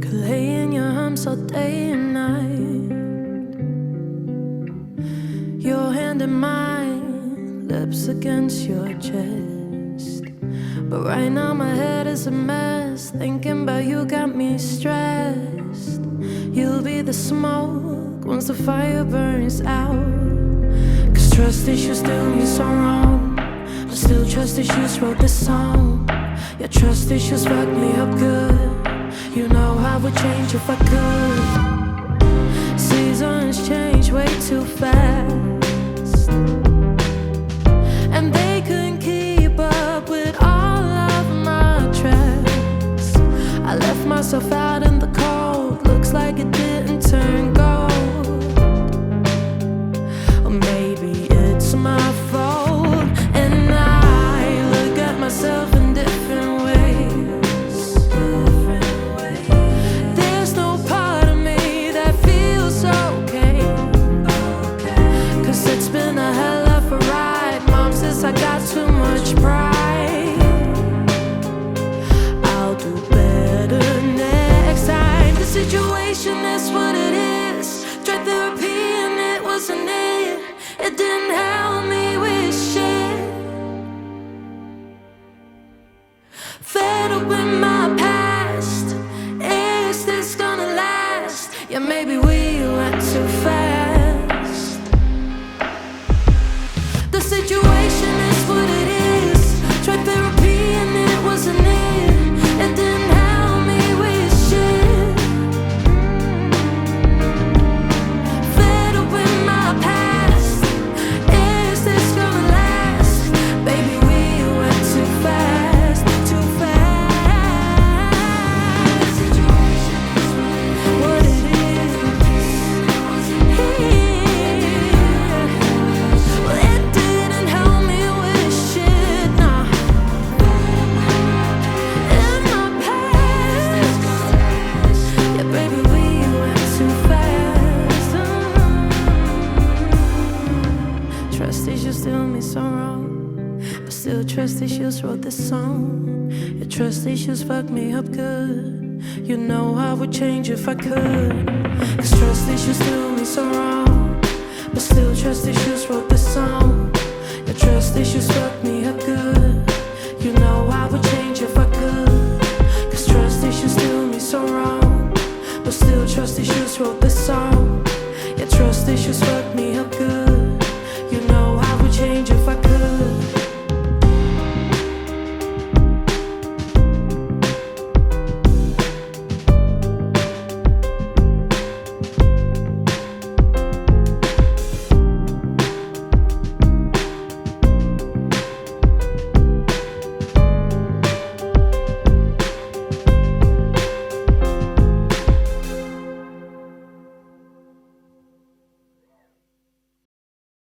Could lay in your arms all day and night. Your hand in mine, lips against your chest. But right now my head is a mess. Thinking about you got me stressed. You'll be the smoke once the fire burns out. Cause trust issues do me so wrong, but still trust issues wrote this song. Your trust issues fucked me up good. You know I would change if I could. Seasons change way too fast, and they couldn't keep up with all of my tracks. I left myself out in the cold, looks like it didn't turn gold. Or maybe it's my fault, and I look at myself in different ways. There's no part of me that feels okay, cause it's been a hell of a ride. Mom says I got too much pride. I'll do better next time. The situation is what it is. Tried therapy and it wasn't it. It didn't help me with shit. Fed up with my past. Is this gonna last? Yeah, maybe we went too fast. The situation is what it is. Tried therapy and it wasn't it. It didn't help me with shit. Fed up with my past. Is this gonna last? Baby, we went too fast, too fast. The situation is what it is. Well, it didn't help me with shit, nah. In my past, yeah, baby, we went too fast. Trust issues do me so wrong, but still trust issues wrote this song. Your trust issues fucked me up good. You know I would change if I could. Cause trust issues do me so wrong, but still trust issues wrote this song. Your trust issues fucked me up good. You know I would change if I could. Cause trust issues do me so wrong, but still trust issues wrote this song. Your trust issues fucked me